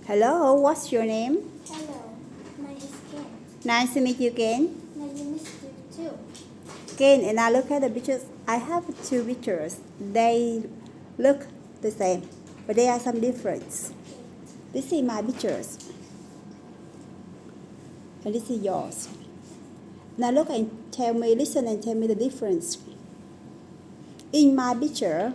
Hello, what's your name? Hello, my name is Ken. Nice to meet you, Ken. My name is too. Ken, and now look at the pictures. I have two pictures. They look the same, but there are some difference. This is my pictures, and this is yours. Now look and listen and tell me the difference. In my picture,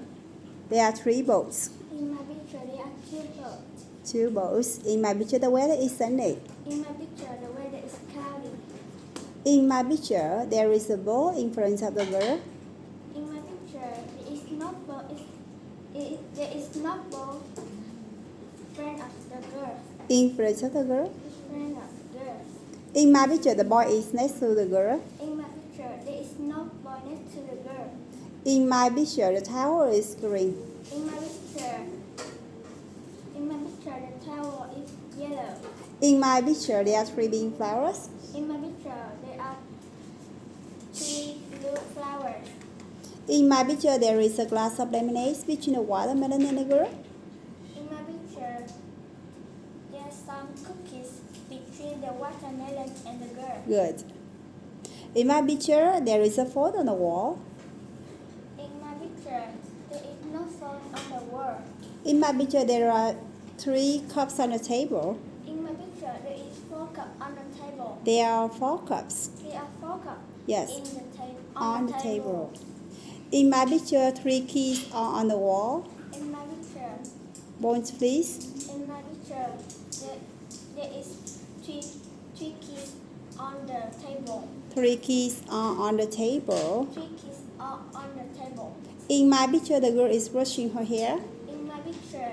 there are three boats. In my picture, there are two boats. Two boats. In my picture, the weather is sunny. In my picture, the weather is cloudy. In my picture, there is a boat in front of the girl. In my picture, there is no boat. There is no boat in front of the girl. In front of the girl. In front of the girl. In my picture, the boy is next to the girl. In my picture, there is no boy next to the girl. In my picture, the tower is green. In my picture, the tower is yellow. In my picture, there are three pink flowers. In my picture, there are three blue flowers. In my picture, there is a glass of lemonade between a watermelon and a girl. In my picture, there are some cookies between the watermelon and the girl. Good. In my picture, there is a photo on the wall. In my picture, there is no phone on the wall. In my picture, there are three cups on the table. In my picture, there is 4 cups on the table. There are 4 cups. There are 4 cups Yes. in the On the table. In my picture, 3 keys are on the wall. In my picture, Bones, please. in my picture, there is three keys on the table. 3 keys are on the table. 3 keys are on the table. In my picture, the girl is brushing her hair. In my picture,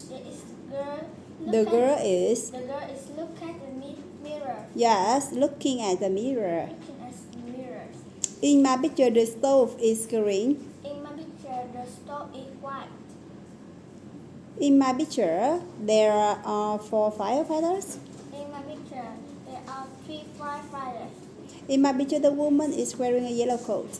there is girl. The girl is, Look at the mirror. yes, looking at the mirror. Looking at the mirrors. In my picture, the stove is green. In my picture, the stove is white. In my picture, there are 4 firefighters. In my picture, there are 3 firefighters. In my picture, the woman is wearing a yellow coat.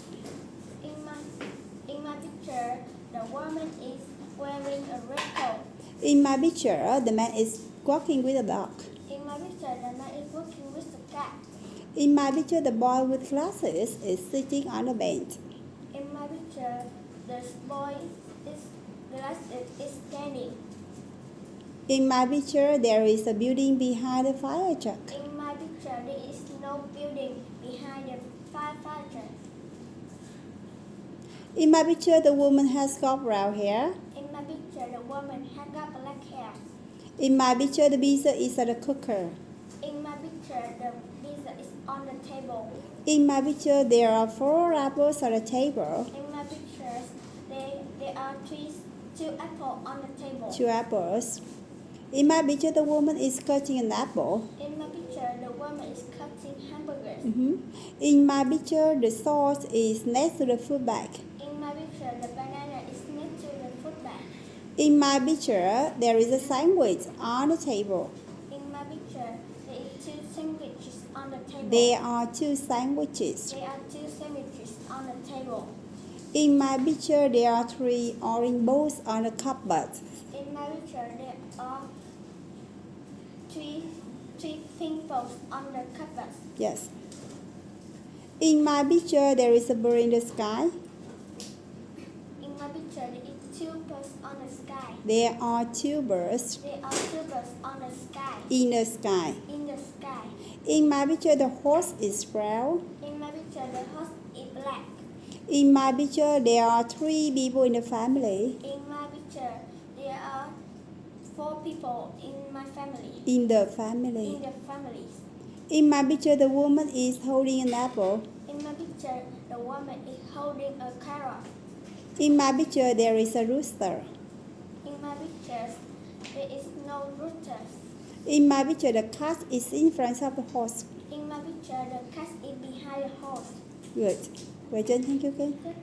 In my picture, the woman is wearing a red coat. In my picture, the man is walking with a dog. In my picture, the man is walking with the cat. In my picture, the boy with glasses is sitting on a bench. In my picture, the boy is standing. In my picture, there is a building behind the fire truck. In my picture, there is no building behind the firefighter. In my picture, the woman has got brown hair. In my picture, the woman has got black hair. In my picture, the pizza is at the cooker. In my picture, the pizza is on the table. In my picture, there are 4 apples on the table. In my pictures, there are 2 apples on the table. 2 apples. In my picture, the woman is cutting an apple. In my picture, the woman is cutting hamburgers. In my picture, the sauce is next to the food bag. In my picture, the banana is next to the food bag. In my picture, there is a sandwich on the table. In my picture, there is 2 sandwiches on the table. There are 2 sandwiches. There are 2 sandwiches on the table. In my picture, there are 3 orange balls on the cupboard. In my picture, there are 3 pink balls on the cupboard. Yes. In my picture, there is a bird in the sky. In my picture, there is 2 birds on the sky. There are 2 birds There are 2 birds on the sky. in the sky. In the sky. In my picture, the horse is brown. In my picture, the horse is black. In my picture, there are 3 people in the family. In my picture, there are 4 people in my family. In the family. In the families. In my picture, the woman is holding an apple. In my picture, the woman is holding a carrot. In my picture, there is a rooster. In my pictures, there is no roosters. In my picture, the cat is in front of the horse. In my picture, the cat is behind the horse. Good. Well done, thank you, Ken.